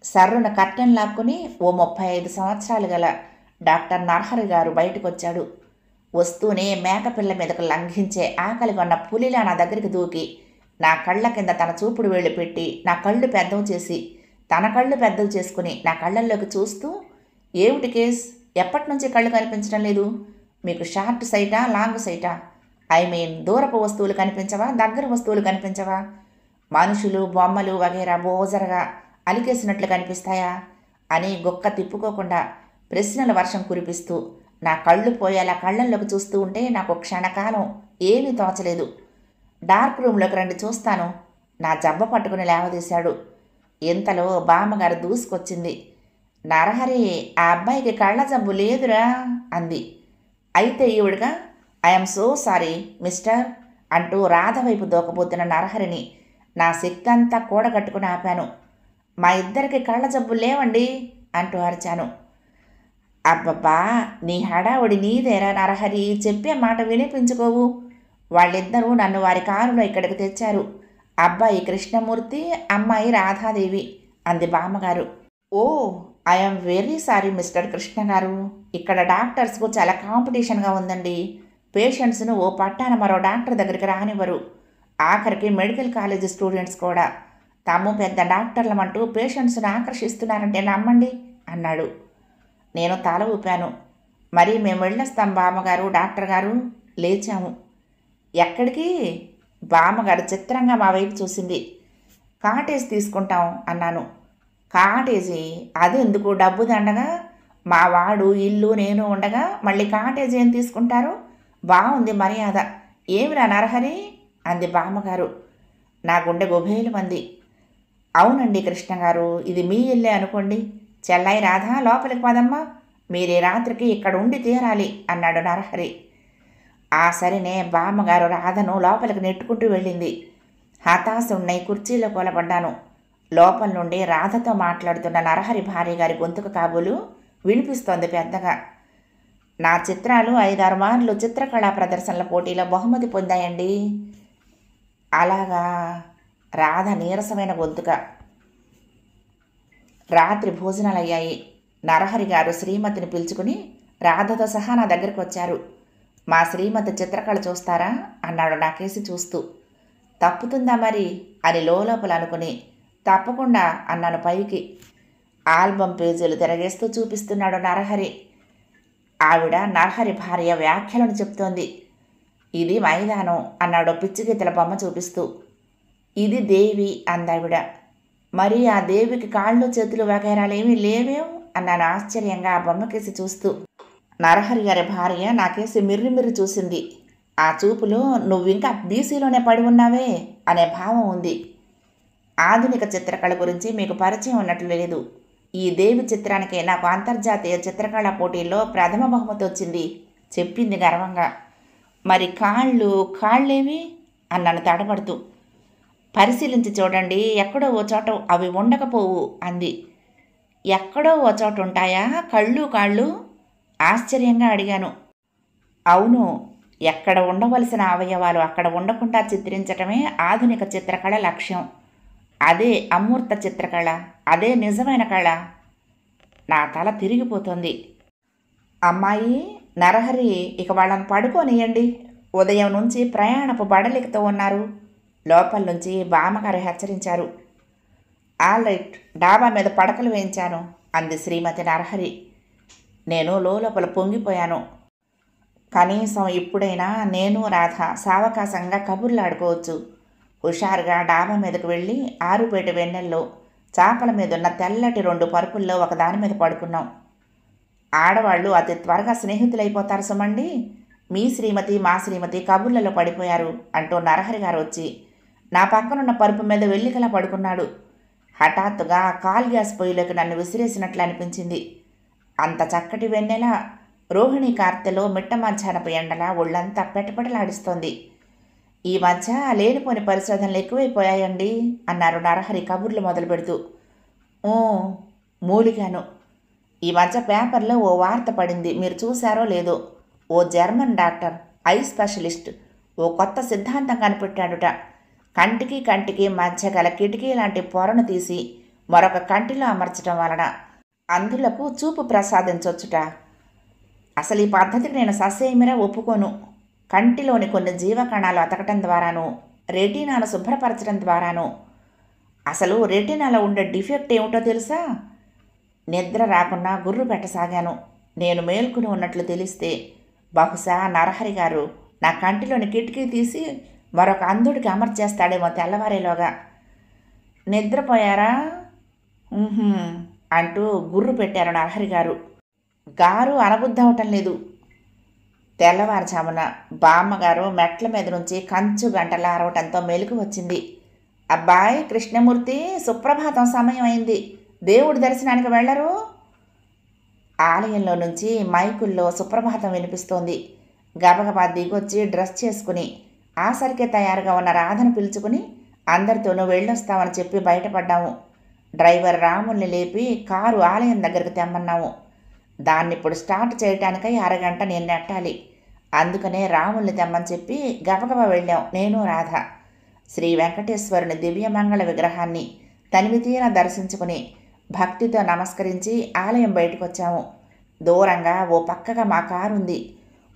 సర్రున కర్టెన్ లాక్కుని ఓ 35 సంవత్సరాలు గల డాక్టర్ నరహరి గారు బయటకు వచ్చాడు. వస్తూనే మేకపిల్ల మీదకు లంఘించే ఆకలి కొన్న పులిలా నా దగ్గరికి దూకి నా కళ్ళ కింద తన చూపుడు వేళ్ళు పెట్టి నా కళ్ళు పెద్దవి చేసి తన కళ్ళు పెద్దవి చేసుకుని నా కళ్ళల్లోకి చూస్తూ, ఏమిటి కేస్, ఎప్పటి నుంచి కళ్ళు కనిపించడం లేదు? మీకు షార్ట్ సైటా, లాంగ్ సైటా? ఐ మీన్ దూరపు వస్తువులు కనిపించవా, దగ్గర వస్తువులు కనిపించవా? మనుషులు, బొమ్మలు వగైరా బోజరగా అలికేసినట్లు కనిపిస్తాయా అని గుక్క తిప్పుకోకుండా ప్రశ్నల వర్షం కురిపిస్తూ. నా కళ్ళు పోయేలా కళ్ళల్లోకి చూస్తూ ఉంటే నాకు క్షణకాలం ఏమీ తోచలేదు. డార్క్ రూమ్లోకి రండి చూస్తాను. నా జబ్బ పట్టుకుని లేవదీశాడు. ఇంతలో బామ్మగారు దూసుకొచ్చింది. నరహరి, ఆ అబ్బాయికి కళ్ళ జబ్బు లేదురా అంది. అయితే ఈవిడగా ఐఎమ్ సో సారీ మిస్టర్ అంటూ రాధ వైపు దూకబోతున్న నరహరిని నా శక్తి అంతా కూడగట్టుకుని ఆపాను. మా ఇద్దరికి కళ్ళ జబ్బు లేవండి అంటూ అరిచాను. అబ్బబ్బా, నీ హడావుడి నీదేరా నరహరి, చెప్పే మాట వినిపించుకోవు. వాళ్ళిద్దరూ నన్ను వారి కారులో ఇక్కడికి తెచ్చారు. అబ్బాయి కృష్ణమూర్తి, అమ్మాయి రాధాదేవి అంది బామ్మగారు. Oh, I'm very sorry mister Krishna garu. ఇక్కడ డాక్టర్స్కు చాలా కాంపిటీషన్గా ఉందండి. పేషెంట్స్ను ఓ పట్టాన మరో డాక్టర్ దగ్గరికి రానివ్వరు. ఆఖరికి మెడికల్ కాలేజ్ స్టూడెంట్స్ కూడా తాము పెద్ద డాక్టర్లమంటూ పేషెంట్స్ను ఆకర్షిస్తున్నారంటే నమ్మండి అన్నాడు. నేను తల ఊపాను. మరి మేము వెళ్ళొస్తాం బామ్మగారు, డాక్టర్ గారు. లేచాము. ఎక్కడికి? బామ్మగారు చిత్రంగా మా వైపు చూసింది. కాటేజ్ తీసుకుంటాం అన్నాను. కాటేజీ? అదెందుకు, డబ్బు దండగా? మా వాడు, ఇల్లు, నేను ఉండగా మళ్ళీ కాటేజ్ ఏం తీసుకుంటారు? బాగుంది మర్యాద. ఏమిరా నరహరి అంది బామ్మగారు. నా గుండె గుబేలు మంది. అవునండి కృష్ణగారు, ఇది మీ ఇల్లే అనుకోండి. చెల్లాయి రాధా, లోపలికి పదమ్మా. మీరే రాత్రికి ఇక్కడ ఉండి తీరాలి అన్నాడు నరహరి. ఆ సరినే బామ్మగారు రాధను లోపలికి నెట్టుకుంటూ వెళ్ళింది. హతాశున్నై కుర్చీలో కూలబడ్డాను. లోపల నుండి రాధతో మాట్లాడుతున్న నరహరి భార్య గారి గొంతుకు కాబోలు వినిపిస్తోంది పెద్దగా. నా చిత్రాలు 5-6 మార్లు చిత్రకళా ప్రదర్శనల పోటీలో బహుమతి పొందాయండి. అలాగా? రాధ నీరసమైన గొంతుక. రాత్రి భోజనాలయ్యాయి. నరహరి గారు శ్రీమతిని పిలుచుకుని రాధతో సహా నా దగ్గరికి వచ్చారు. మా శ్రీమతి చిత్రకళ చూస్తారా అన్నాడు నాకేసి చూస్తూ. తప్పుతుందా మరి అని లోపల అనుకుని తప్పకుండా అన్నాను పైకి. ఆల్బమ్ పేజీలు తిరగేస్తూ చూపిస్తున్నాడు నరహరి. ఆవిడ నరహరి భార్య వ్యాఖ్యలను చెప్తోంది. ఇది మైదానం అన్నాడు పిచ్చిగీతల బొమ్మ చూపిస్తూ. ఇది దేవి అందావిడ. మరి ఆ దేవికి కాళ్ళు చేతులు వగైరాలేమీ లేవేం అన్నాను ఆశ్చర్యంగా ఆ బొమ్మకేసి చూస్తూ. నరహరి గారి భార్య నాకేసి మిర్రి చూసింది. ఆ చూపులో నువ్వింకా బీసీలోనే పడి ఉన్నావే అనే భావం ఉంది. ఆధునిక చిత్రకళ గురించి మీకు పరిచయం ఉన్నట్లు లేదు. ఈ దేవి చిత్రానికి నాకు అంతర్జాతీయ చిత్రకళా పోటీల్లో ప్రథమ బహుమతి వచ్చింది చెప్పింది గర్వంగా. మరి కాళ్ళేవి అన్నాను తడబడుతూ. పరిశీలించి చూడండి, ఎక్కడో ఓ చోట అవి ఉండకపోవు అంది. ఎక్కడో ఓ చోట ఉంటాయా కాళ్ళు ఆశ్చర్యంగా అడిగాను. అవును, ఎక్కడ ఉండవలసిన అవయవాలు అక్కడ ఉండకుండా చిత్రించటమే ఆధునిక చిత్రకళ లక్ష్యం. అదే అమూర్త చిత్రకళ, అదే నిజమైన కళ. నా తల తిరిగిపోతుంది. అమ్మాయి, నరహరి ఇక వాళ్ళని పడుకోనియండి. ఉదయం నుంచి ప్రయాణపు బడలికతో ఉన్నారు. లోపల నుంచి బామ్మగారు హెచ్చరించారు. ఆల్ రైట్, డాబా మీద పడకలు వేయించాను అంది శ్రీమతి నరహరి. నేను లోపల పొంగిపోయాను. కనీసం ఇప్పుడైనా నేను రాధ సావకాశంగా కబుర్లాడుకోవచ్చు. హుషారుగా డాబా మీదకు వెళ్ళి ఆరుపేట వెన్నెల్లో చాపల మీదున్న తెల్లటి 2 పరుపుల్లో ఒకదాని మీద పడుకున్నాం. ఆడవాళ్ళు అతి త్వరగా స్నేహితులైపోతారు సుమండి. మీ శ్రీమతి మా శ్రీమతి కబుర్లలో పడిపోయారు అంటూ నరహరి గారు వచ్చి నా పక్కనున్న పరుపు మీద వెల్లికలా పడుకున్నాడు. హఠాత్తుగా కాల్ గ్యాస్ పొయ్యిలోకి నన్ను విసిరేసినట్లు అనిపించింది. అంత చక్కటి వెన్నెల రోహిణి కార్తెలో మిట్ట మధ్యాహ్నపు ఎండలా ఒళ్ళంతా పెటపెటలాడిస్తోంది. ఈ మధ్య లేనిపోని పరిశోధనలు ఎక్కువైపోయాయండి అన్నారు నరహరి కబుర్లు మొదలు పెడుతూ. మూలిగాను. ఈ మధ్య పేపర్లో ఓ వార్త పడింది, మీరు చూశారో లేదో. ఓ జర్మన్ డాక్టర్, ఐ స్పెషలిస్ట్ ఓ కొత్త సిద్ధాంతం కనిపెట్టాడుట. కంటికి మధ్య గల కిటికీ లాంటి పొరను తీసి మరొక కంటిలో అమర్చడం వలన అందులకు చూపు ప్రసాదించవచ్చుట. అసలు ఈ పద్ధతికి నేను ససేమిరా ఒప్పుకోను. కంటిలోని కొన్ని జీవకణాలు అతకటం ద్వారాను, రెటీనాను శుభ్రపరచడం ద్వారాను. అసలు రెటీనాలో ఉండే డిఫెక్ట్ ఏమిటో తెలుసా? నిద్ర రాకుండా గుర్రు పెట్టసాగాను. నేను మేల్కొని ఉన్నట్లు తెలిస్తే బహుశా నరహరి గారు నా కంటిలోని కిటికీ తీసి మరొక అంధుడికి అమర్చేస్తాడేమో తెల్లవారేలోగా. నిద్రపోయారా అంటూ గుర్రు పెట్టారు నరహరి గారు. గారు అనబుద్ధవటం లేదు. తెల్లవారుజామున బామ్మగారు మెట్ల మీద నుంచి కంచు గంటల అరవటంతో మెలకు వచ్చింది. అబ్బాయి కృష్ణమూర్తి, సుప్రభాతం సమయం అయింది, దేవుడి దర్శనానికి వెళ్ళరు? ఆలయంలో నుంచి మైకుల్లో సుప్రభాతం వినిపిస్తోంది. గబగబా దిగొచ్చి డ్రెస్ చేసుకుని ఆసరికే తయారుగా ఉన్న రాధను పిలుచుకుని అందరితోనూ వెళ్ళొస్తామని చెప్పి బయటపడ్డాము. డ్రైవర్ రాముల్ని లేపి కారు ఆలయం దగ్గరకు తెమ్మన్నాము. దాన్ని ఇప్పుడు స్టార్ట్ చేయటానికై అరగంట నేను నెట్టాలి. అందుకనే రాముల్ని తెమ్మని చెప్పి గబగబా వెళ్ళాం నేను రాధ. శ్రీ వెంకటేశ్వరుని దివ్యమంగళ విగ్రహాన్ని తనివితీరా దర్శించుకుని భక్తితో నమస్కరించి ఆలయం బయటకు వచ్చాము. దూరంగా ఓ పక్కగా మా కారు ఉంది.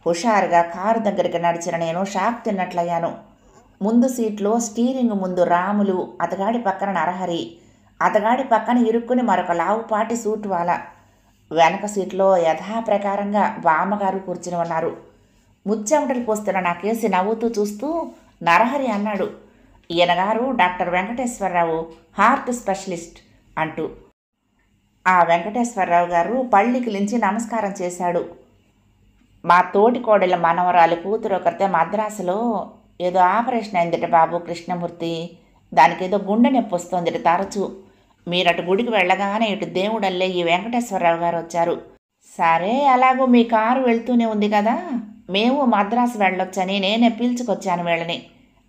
హుషారుగా కారు దగ్గరికి నడిచిన నేను షాక్ తిన్నట్లయ్యాను. ముందు సీట్లో స్టీరింగ్ ముందు రాములు, అతగాడి పక్కన నరహరి, అతగాడి పక్కన ఇరుక్కుని మరొక లావుపాటి సూట్ వాల, వెనక సీట్లో యథాప్రకారంగా బామ్మగారు కూర్చుని ఉన్నారు. ముచ్చెమటలు పోస్తున్న నా కేసి నవ్వుతూ చూస్తూ నరహరి అన్నాడు, ఈయనగారు డాక్టర్ వెంకటేశ్వరరావు, హార్ట్ స్పెషలిస్ట్ అంటూ. ఆ వెంకటేశ్వరరావు గారు పళ్ళికిలించి నమస్కారం చేశాడు. మా తోటి కోడళ్ళ మనవరాలు కూతురు ఒకరితే మద్రాసులో ఏదో ఆపరేషన్ అయిందిట బాబు కృష్ణమూర్తి, దానికేదో గుండె నొప్పి వస్తోందిట తరచు. మీరటు గుడికి వెళ్ళగానే ఇటు దేవుడల్లే ఈ వెంకటేశ్వరరావు గారు వచ్చారు. సరే అలాగూ మీ కారు వెళ్తూనే ఉంది కదా, మేము మద్రాసు వెళ్ళొచ్చని నేనే పీల్చుకొచ్చాను వీళ్ళని.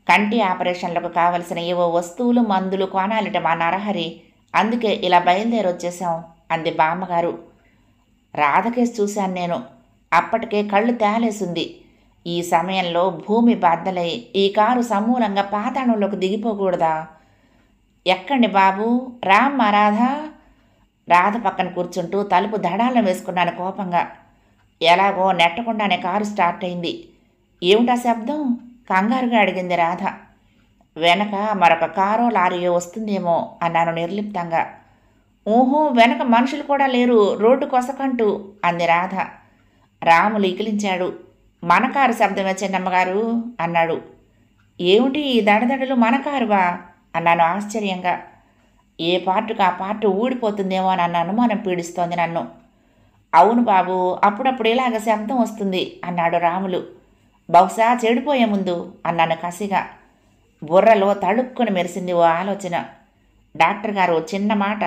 కంటి ఆపరేషన్లకు కావలసిన ఏవో వస్తువులు మందులు కొనాలిట మా నరహరి, అందుకే ఇలా బయలుదేరి వచ్చేసాం అంది బామ్మగారు. రాధకేసి చూశాను నేను. అప్పటికే కళ్ళు తేలేసింది. ఈ సమయంలో భూమి బద్దలై ఈ కారు సమూలంగా పాతాళంలోకి దిగిపోకూడదా? ఎక్కండి బాబు, రామ్మా రాధ. రాధ పక్కన కూర్చుంటూ తలుపు దడాలను వేసుకున్నాను కోపంగా. ఎలాగో నెట్టకుండానే కారు స్టార్ట్ అయింది. ఏమిటా శబ్దం? కంగారుగా అడిగింది రాధ. వెనక మరొక కారో లారీయో వస్తుందేమో అన్నాను నిర్లిప్తంగా. ఊహో, వెనక మనుషులు కూడా లేరు, రోడ్డు కొసకంటూ అంది రాధ. రాములు ఇకిలించాడు. మన కారు శబ్దమే చిన్నమ్మగారు అన్నాడు. ఏమిటి ఈ దడదడలు, మన కారువా అన్నాను ఆశ్చర్యంగా. ఏ పార్టుకు ఆ పార్టు ఊడిపోతుందేమో అని అనుమానం పీడిస్తోంది నన్ను. అవును బాబు, అప్పుడప్పుడు ఇలాగ శబ్దం వస్తుంది అన్నాడు రాములు. బహుశా చెడిపోయే ముందు అన్నాను కసిగా. బుర్రలో తళుక్కుని మెరిసింది ఓ ఆలోచన. డాక్టర్ గారు చిన్న మాట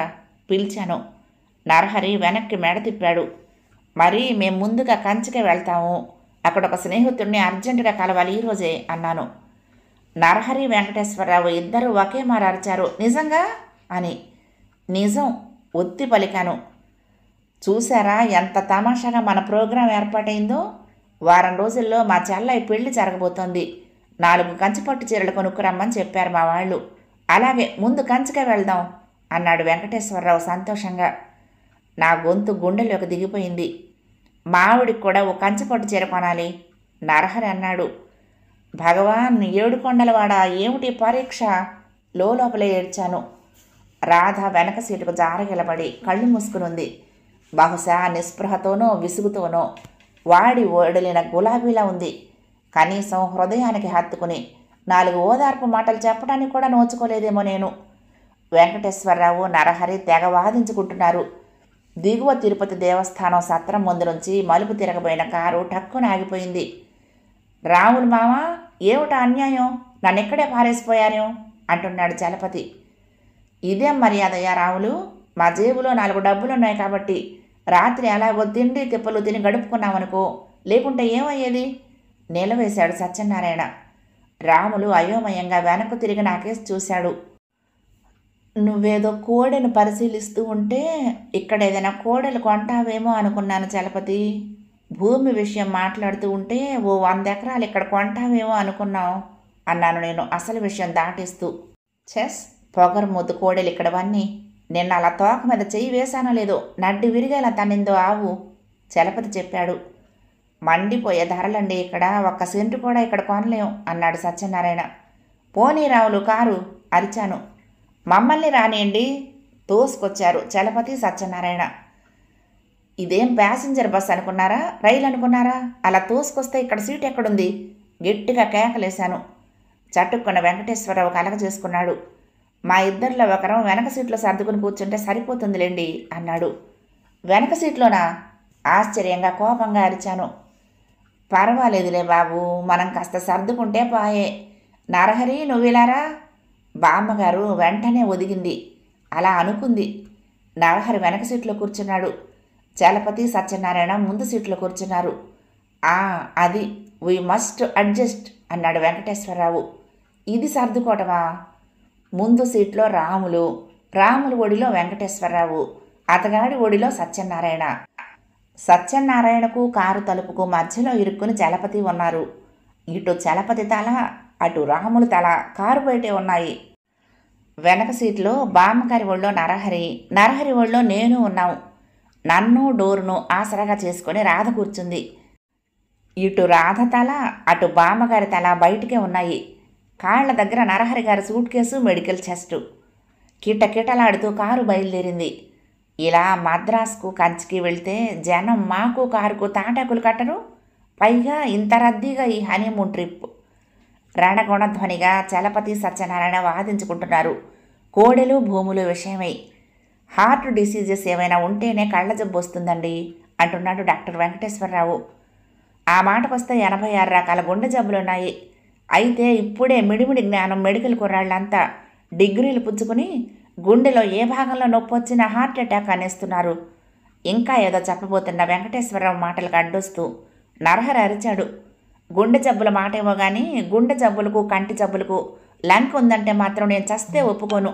పిలిచాను. నరహరి వెనక్కి మెడ తిప్పాడు. మరి మేము ముందుగా కంచికే వెళ్తాము, అక్కడ ఒక స్నేహితుడిని అర్జెంటుగా కలవాలి ఈరోజే అన్నాను. నరహరి వెంకటేశ్వరరావు ఇద్దరూ ఒకే మారు అరిచారు, నిజంగా అని. నిజం ఒత్తి పలికాను. చూసారా ఎంత తమాషాగా మన ప్రోగ్రాం ఏర్పాటైందో? వారం రోజుల్లో మా చెల్లయ్య పెళ్లి జరగబోతోంది. 4 కంచిపట్టు చీరలు కొనుక్కురమ్మని చెప్పారు మా వాళ్ళు. అలాగే ముందు కంచికే వెళ్దాం అన్నాడు వెంకటేశ్వరరావు సంతోషంగా. నా గొంతు గుండెలోకి దిగిపోయింది. మావిడికి కూడా ఓ కంచిపట్టు చీర కొనాలి నరహరి అన్నాడు. భగవాన్, ఏడుకొండలవాడ, ఏమిటి పరీక్ష? లోపలే ఏడ్చాను. రాధ వెనక సీటుకు జారగిలబడి కళ్ళు మూసుకునుంది. బహుశా నిస్పృహతోనో విసుగుతోనో వాడి ఓడలిన గులాబీలా ఉంది. కనీసం హృదయానికి హత్తుకుని 4 ఓదార్పు మాటలు చెప్పడానికి కూడా నోచుకోలేదేమో నేను. వెంకటేశ్వరరావు నరహరి తెగ వాదించుకుంటున్నారు. దిగువ తిరుపతి దేవస్థానం సత్రం ముందు నుంచి మలుపు తిరగబోయిన కారు టక్కున ఆగిపోయింది. రాములు మామ, ఏమిటా అన్యాయం, నన్నిక్కడే పారేసిపోయాను అంటున్నాడు చలపతి. ఇదేం మర్యాదయ్యా రాములు, మా జేబులో 4 డబ్బులున్నాయి కాబట్టి రాత్రి అలాగో తిండి తిప్పలు తిని గడుపుకున్నామనుకో, లేకుంటే ఏమయ్యేది? నిలవేశాడు సత్యనారాయణ. రాములు అయోమయంగా వెనక్కు తిరిగి నాకేసి చూశాడు. నువ్వేదో కోడెను పరిశీలిస్తూ ఉంటే ఇక్కడ ఏదైనా కోడెలు కొంటావేమో అనుకున్నాను చలపతి. భూమి విషయం మాట్లాడుతూ ఉంటే ఓ 100 ఎకరాలు ఇక్కడ కొంటావేమో అనుకున్నావు అన్నాను నేను అసలు విషయం దాటిస్తూ. చెస్, పొగరుమూతు కోడెలు ఇక్కడవన్నీ. నిన్న అలా తోక మీద చెయ్యి వేశానో లేదో నడ్డి విరిగేలా తన్నిందో ఆవు చలపతి చెప్పాడు. మండిపోయే ధరలండి ఇక్కడ, 1 సెంటు కూడా ఇక్కడ కొనలేం అన్నాడు సత్యనారాయణ. పోనీ రావులు కారు అరిచాను. మమ్మల్ని రానియండి తోసుకొచ్చారు చలపతి సత్యనారాయణ. ఇదేం ప్యాసింజర్ బస్ అనుకున్నారా, రైలు అనుకున్నారా? అలా తోసుకొస్తే ఇక్కడ సీట్ ఎక్కడుంది? గట్టిగా కేకలేశాను. చట్టుకున్న వెంకటేశ్వరరావు కలగ చేసుకున్నాడు. మా ఇద్దరిలో ఒకరం వెనక సీట్లో సర్దుకుని కూర్చుంటే సరిపోతుందిలేండి అన్నాడు. వెనక సీట్లోనా ఆశ్చర్యంగా కోపంగా అరిచాను. పర్వాలేదులే బాబు, మనం కాస్త సర్దుకుంటే పాయే. నరహరి నువ్విలారా. బామ్మగారు వెంటనే ఒదిగింది. అలా అనుకుంది. నరహరి వెనక సీట్లో కూర్చున్నాడు. చలపతి సత్యనారాయణ ముందు సీట్లో కూర్చున్నారు. అది వీ మస్ట్ అడ్జస్ట్ అన్నాడు వెంకటేశ్వరరావు. ఇది సర్దుకోవటమా? ముందు సీట్లో రాములు ఒడిలో వెంకటేశ్వరరావు, అతగాడి ఒడిలో సత్యనారాయణ. సత్యనారాయణకు కారు తలుపుకు మధ్యలో ఇరుక్కుని చలపతి ఉన్నారు. ఇటు చలపతి తల, అటు రాములు తల కారు బయటే ఉన్నాయి. వెనక సీట్లో బామ్మగారి ఒళ్ళో నరహరి ఒళ్ళో నేను ఉన్నాం. నన్ను డోరును ఆసరాగా చేసుకుని రాధ కూర్చుంది. ఇటు రాధ తల, అటు బామ్మగారి తల బయటికే ఉన్నాయి. కాళ్ల దగ్గర నరహరి గారి సూట్ కేసు, మెడికల్ చెస్టు. కిటకిటలాడుతూ కారు బయలుదేరింది. ఇలా మద్రాసుకు కంచికి వెళ్తే జనం మాకు కారుకు తాటాకులు కట్టరు. పైగా ఇంత రద్దీగా ఈ హనీమూన్ ట్రిప్. రణగుణధ్వనిగా చలపతి సత్యనారాయణ వాదించుకుంటున్నారు కోడెలు భూములు విషయమై. హార్ట్ డిసీజెస్ ఏమైనా ఉంటేనే కళ్ళ జబ్బు వస్తుందండి అంటున్నాడు డాక్టర్ వెంకటేశ్వరరావు. ఆ మాటకొస్తే 86 రకాల గుండె జబ్బులున్నాయి. అయితే ఇప్పుడే మిడిమిడి జ్ఞానం మెడికల్ కుర్రాళ్ళంతా డిగ్రీలు పుచ్చుకుని గుండెలో ఏ భాగంలో నొప్పి వచ్చినా హార్ట్ అటాక్ అనేస్తున్నారు. ఇంకా ఏదో చెప్పబోతున్న వెంకటేశ్వరరావు మాటలకు అడ్డొస్తూ నరహరి అరిచాడు. గుండె జబ్బుల మాటేమో కానీ గుండె జబ్బులకు కంటి జబ్బులకు లంక్ ఉందంటే మాత్రం నేను చస్తే ఒప్పుకోను.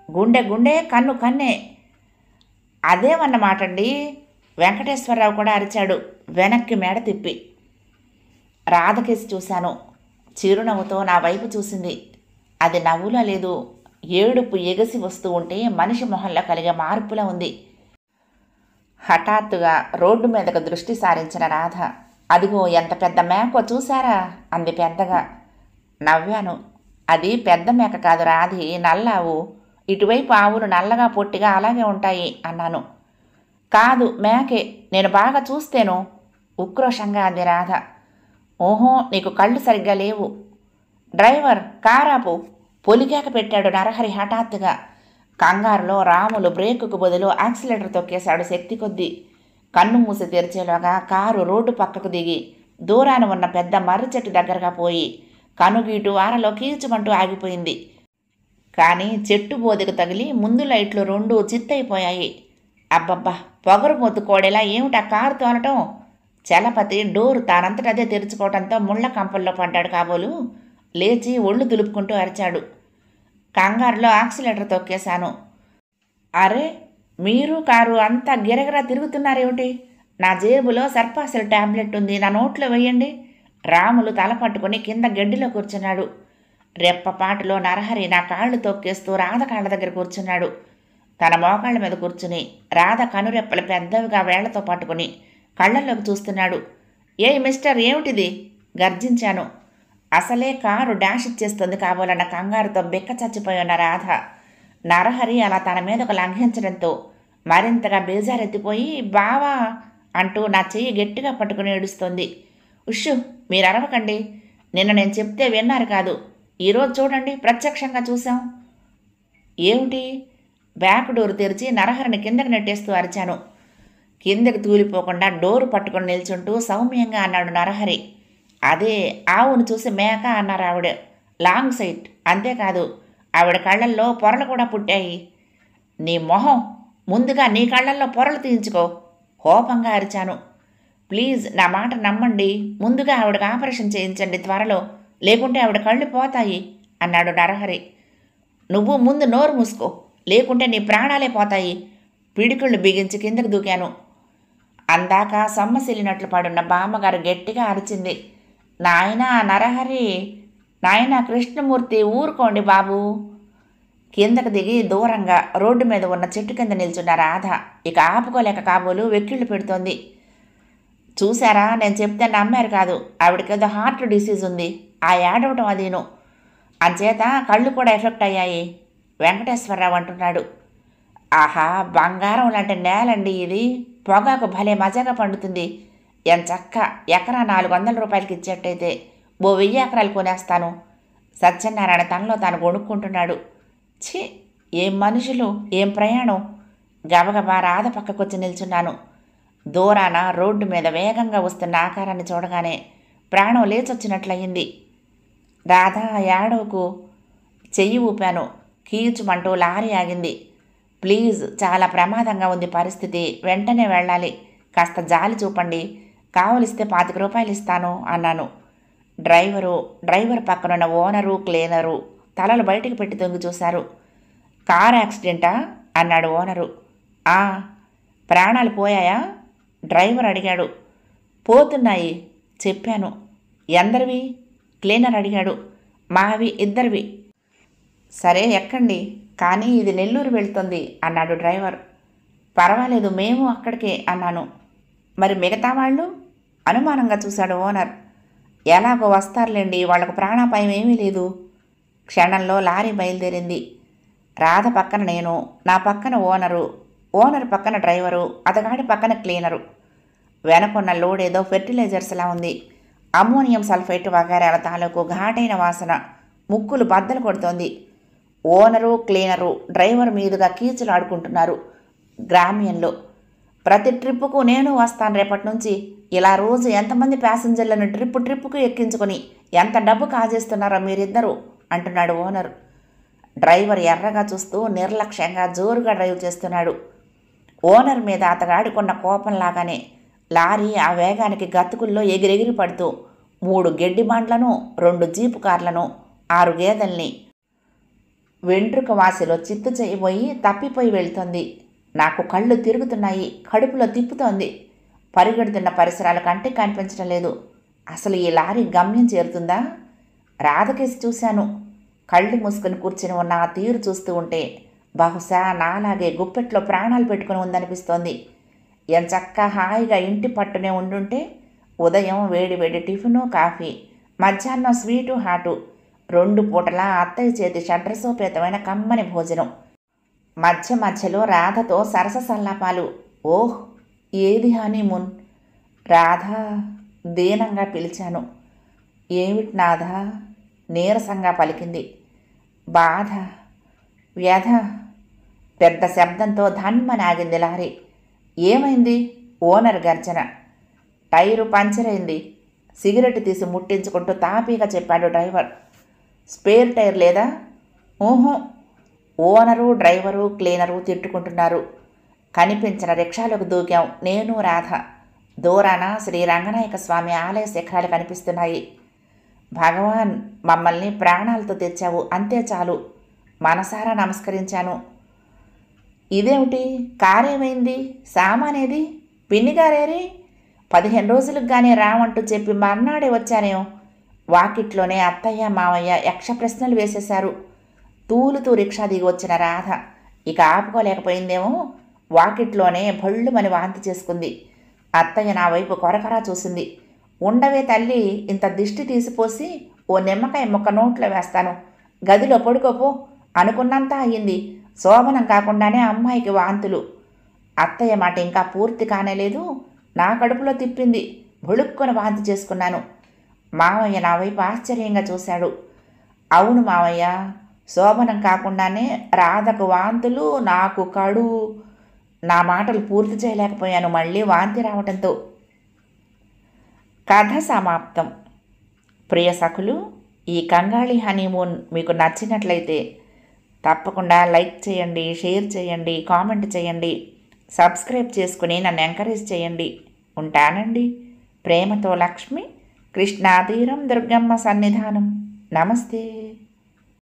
గుండె కన్ను కన్నే. అదేమన్నమాటండి. వెంకటేశ్వరరావు కూడా అరిచాడు వెనక్కి మేడ తిప్పి. రాధకేసి చూశాను. చిరునవ్వుతో నా వైపు చూసింది. అది నవ్వులా లేదు, ఏడుపు ఎగసి వస్తూ ఉంటే మనిషి మొహంలో కలిగే మార్పులా ఉంది. హఠాత్తుగా రోడ్డు మీదకు దృష్టి సారించిన రాధ, అదిగో ఎంత పెద్ద మేకో చూశారా అంది పెద్దగా. నవ్వాను. అది పెద్ద మేక కాదు రాధి, నల్లావు. ఇటువైపు ఆవులు నల్లగా పొట్టిగా అలాగే ఉంటాయి అన్నాను. కాదు మేకే, నేను బాగా చూస్తేను ఉక్రోషంగా అంది రాధ. ఓహో, నీకు కళ్ళు సరిగ్గా లేవు. డ్రైవర్ కారాపు పొలికేక పెట్టాడు నరహరి హఠాత్తుగా. కంగారులో రాములు బ్రేకుకు బదులు యాక్సిలేటర్ తొక్కేశాడు శక్తి కొద్దీ. కన్ను మూసి తెరిచేలోగా కారు రోడ్డు పక్కకు దిగి దూరాన ఉన్న పెద్ద మర్రి చెట్టు దగ్గరగా పోయి కనుగీటు వారలో కీచుమంటూ ఆగిపోయింది. కానీ చెట్టు బోదెకు తగిలి ముందు లైట్లు 2 చిత్తయిపోయాయి. అబ్బబ్బా, పొగరుపోతు కోడేలా ఏమిటా కారు తోలటం? చలపతి డోరు తానంతటదే తెరుచుకోవడంతో ముళ్ళ కంపల్లో పడ్డాడు కాబోలు. లేచి ఒళ్ళు దులుపుకుంటూ అరిచాడు. కంగారులో యాక్సిలేటర్ తొక్కేశాను. అరే, మీరు కారు అంతా గిరగిరా తిరుగుతున్నారేమిటి? నా జేబులో సర్పాసిల్ ట్యాబ్లెట్ ఉంది, నా నోట్లో వేయండి. రాములు తల పట్టుకుని కింద గడ్డిలో కూర్చున్నాడు. రెప్పపాటులో నరహరి నా కాళ్ళు తొక్కేస్తూ రాధ కాళ్ళ దగ్గర కూర్చున్నాడు. తన మోకాళ్ళ మీద కూర్చుని రాధ కనురెప్పలు పెద్దవిగా వేళ్లతో పట్టుకుని కళ్ళల్లోకి చూస్తున్నాడు. ఏయ్ మిస్టర్, ఏమిటిది? గర్జించాను. అసలే కారు డాష్ ఇచ్చేస్తుంది కాబోలన్న కంగారుతో బెక్క చచ్చిపోయిన రాధ నరహరి అలా తన మీదకు లంఘించడంతో మరింతగా బేజారెత్తిపోయి బావా అంటూ నా చెయ్యి గట్టిగా పట్టుకుని ఏడుస్తోంది. ఉష్షు, మీరు అరవకండి. నిన్న నేను చెప్తే విన్నారు కాదు, ఈరోజు చూడండి ప్రత్యక్షంగా చూశాం. ఏమిటి? బ్యాక్ డోరు తెరిచి నరహరిని కిందకి నెట్టేస్తూ అరిచాను. కిందకి తూలిపోకుండా డోరు పట్టుకుని నిల్చుంటూ సౌమ్యంగా అన్నాడు నరహరి. అదే ఆవును చూసి మేక అన్నారు ఆవిడ. Long site. అంతేకాదు ఆవిడ కళ్ళల్లో పొరలు కూడా పుట్టాయి. నీ మొహం, ముందుగా నీ కళ్ళల్లో పొరలు తీయించుకో కోపంగా అరిచాను. ప్లీజ్ నా మాట నమ్మండి, ముందుగా ఆవిడకి ఆపరేషన్ చేయించండి త్వరలో, లేకుంటే ఆవిడ కళ్ళు పోతాయి అన్నాడు నరహరి. నువ్వు ముందు నోరు మూసుకో, లేకుంటే నీ ప్రాణాలే పోతాయి. పిడికిళ్ళు బిగించి కిందకు దూకాను. అందాక సొమ్మసిల్లినట్లు పడున్న బామ్మగారు గట్టిగా అరిచింది. నాయనా నరహరి, నాయనా కృష్ణమూర్తి, ఊరుకోండి బాబు. కిందకు దిగి దూరంగా రోడ్డు మీద ఉన్న చెట్టు కింద నిల్చున్న రాధ ఇక ఆపుకోలేక కాబోలు వెక్కిళ్ళు పెడుతోంది. చూశారా, నేను చెప్తే నమ్మారు కాదు. ఆవిడకేదో హార్ట్ డిసీజ్ ఉంది, ఆ ఏడవటం అదీను. అంచేత కళ్ళు కూడా ఎఫెక్ట్ అయ్యాయి వెంకటేశ్వరరావు అంటున్నాడు. ఆహా, బంగారం లాంటి నేలండి ఇది. పొగాకు భలే మజాగా పండుతుంది. ఎంచక్క ఎకరా 400 రూపాయలకి ఇచ్చేట్టయితే 1000 ఎకరాలు కొనేస్తాను. సత్యనారాయణ తనలో తాను గొణుక్కుంటున్నాడు. ఛీ, ఏం మనుషులు, ఏం ప్రయాణం. గబగబా రాధ పక్కకొచ్చి నిల్చున్నాను. దూరాన రోడ్డు మీద వేగంగా వస్తున్న ఆకారాన్ని చూడగానే ప్రాణం లేచొచ్చినట్లయింది. రాధా, ఏడవకు. చెయ్యి ఊపాను. కీచుమంటూ లారీ ఆగింది. ప్లీజ్, చాలా ప్రమాదంగా ఉంది పరిస్థితి, వెంటనే వెళ్ళాలి, కాస్త జాలి చూపండి, కావలిస్తే 25 రూపాయలు ఇస్తాను అన్నాను. డ్రైవర్ పక్కనున్న ఓనరు, క్లీనరు తలలు బయటికి పెట్టి తొంగి చూశారు. కార్ యాక్సిడెంటా అన్నాడు ఓనరు. ఆ. ప్రాణాలు పోయాయా డ్రైవర్ అడిగాడు. పోతున్నాయి చెప్పాను. ఎందరివి క్లీనర్ అడిగాడు. మావి, ఇద్దరివి. సరే ఎక్కండి, కానీ ఇది నెల్లూరు వెళ్తుంది అన్నాడు డ్రైవర్. పర్వాలేదు, మేము అక్కడికే అన్నాను. మరి మిగతా వాళ్ళు అనుమానంగా చూశాడు ఓనర్. ఎలాగో వస్తారులేండి, వాళ్లకు ప్రాణాపాయం ఏమీ లేదు. క్షణంలో లారీ బయలుదేరింది. రాధ పక్కన నేను, నా పక్కన ఓనర్ పక్కన డ్రైవరు, అతగాడి పక్కన క్లీనరు. వెనకున్న లోడ్ ఏదో ఫెర్టిలైజర్స్లా ఉంది. అమ్మోనియం సల్ఫేట్ వగైరాల తాలూకు ఘాటైన వాసన ముక్కులు బద్దలు కొడుతోంది. ఓనరు, క్లీనరు డ్రైవర్ మీదుగా కీచులు ఆడుకుంటున్నారు. గ్రామ్యంలో ప్రతి ట్రిప్పుకు నేను వస్తాను రేపటి నుంచి, ఇలా రోజు ఎంతమంది ప్యాసింజర్లను ట్రిప్పుకు ఎక్కించుకొని ఎంత డబ్బు కాజేస్తున్నారో మీరిద్దరూ అంటున్నాడు ఓనరు. డ్రైవర్ ఎర్రగా చూస్తూ నిర్లక్ష్యంగా జోరుగా డ్రైవ్ చేస్తున్నాడు. ఓనర్ మీద అతగాడుకున్న కోపంలాగానే లారీ ఆ వేగానికి గతుకుల్లో ఎగిరెగిరి పడుతూ 3 గెడ్డి బండ్లను, 2 జీపు కార్లను, 6 గేదెల్ని వెంట్రుక వాసిలో చిత్తు చేయబోయి తప్పిపోయి వెళ్తోంది. నాకు కళ్ళు తిరుగుతున్నాయి, కడుపులో తిప్పుతోంది. పరిగెడుతున్న పరిసరాలు కంటికి కనిపించడం లేదు. అసలు ఈ లారీ గమ్యం చేరుతుందా? రాధకేసి చూశాను. కళ్ళు మూసుకుని కూర్చుని ఉన్న ఆ తీరు చూస్తూ ఉంటే బహుశా నాలాగే గుప్పెట్లో ప్రాణాలు పెట్టుకుని ఉందనిపిస్తోంది. ఎంచక్కా హాయిగా ఇంటి పట్టునే ఉండుంటే ఉదయం వేడి వేడి టిఫిను, కాఫీ, మధ్యాహ్నం స్వీటు, హాటు, 2 పూటలా అత్తయ్య చేతి షడ్రసోపేతమైన కమ్మని భోజనం, మధ్యలో రాధతో సరస సల్లాపాలు. ఓహ్, ఏది హనీమూన్! రాధా దీనంగా పిలిచాను. ఏమిటి నాథా? నీరసంగా పలికింది. బాధ, వ్యధ. పెద్ద శబ్దంతో ధన్మని ఆగింది లారీ. ఏమైంది? ఓనర్ గర్జన. టైరు పంచర్ అయింది. సిగరెట్ తీసి ముట్టించుకుంటూ తాపీగా చెప్పాడు డ్రైవర్. స్పేర్ టైర్ లేదా? ఊహు. ఓనరు, డ్రైవరు, క్లీనరు తిట్టుకుంటున్నారు. కనిపించిన రిక్షాలకు దూకాం నేను, రాధ. దూరాన శ్రీ రంగనాయక స్వామి ఆలయ శిఖరాలు కనిపిస్తున్నాయి. భగవాన్, మమ్మల్ని ప్రాణాలతో తెచ్చావు, అంతే చాలు. మనసారా నమస్కరించాను. ఇదేమిటి? కారేమైంది? సామానేది? పిన్నిగారేరి? 15 రోజులకు గానే రామంటూ చెప్పి మర్నాడే వచ్చానేమో. వాకిట్లోనే అత్తయ్య, మావయ్య యక్ష ప్రశ్నలు వేసేశారు. తూలుతూ రిక్షా దిగి వచ్చిన రాధ ఇక ఆపుకోలేకపోయిందేమో. వాకిట్లోనే భళ్ళుమని వాంతి చేసుకుంది. అత్తయ్య నా వైపు కొరకరా చూసింది. ఉండవే తల్లి, ఇంత దిష్టి తీసిపోసి ఓ నిమ్మకాయ ముక్క నోట్లో వేస్తాను, గదిలో పడుకోపో అనుకున్నంత అయ్యింది. శోభనం కాకుండానే అమ్మాయికి వాంతులు. అత్తయ్య మాట ఇంకా పూర్తి కానేలేదు. నా కడుపులో తిప్పింది. భుళుక్కుని వాంతి చేసుకున్నాను. మావయ్య నా వైపు ఆశ్చర్యంగా చూశాడు. అవును మావయ్య, శోభనం కాకుండానే రాధకు వాంతులు, నాకు కడు. నా మాటలు పూర్తి చేయలేకపోయాను, మళ్ళీ వాంతి రావటంతో. కథ సమాప్తం. ప్రియ సఖులు, ఈ కంగాళి హనీమూన్ మీకు నచ్చినట్లయితే తప్పకుండా లైక్ చేయండి, షేర్ చేయండి, కామెంట్ చేయండి, సబ్స్క్రైబ్ చేసుకుని నన్ను ఎంకరేజ్ చేయండి. ఉంటానండి. ప్రేమతో లక్ష్మి, కృష్ణాతీరం, దుర్గమ్మ సన్నిధానం. నమస్తే.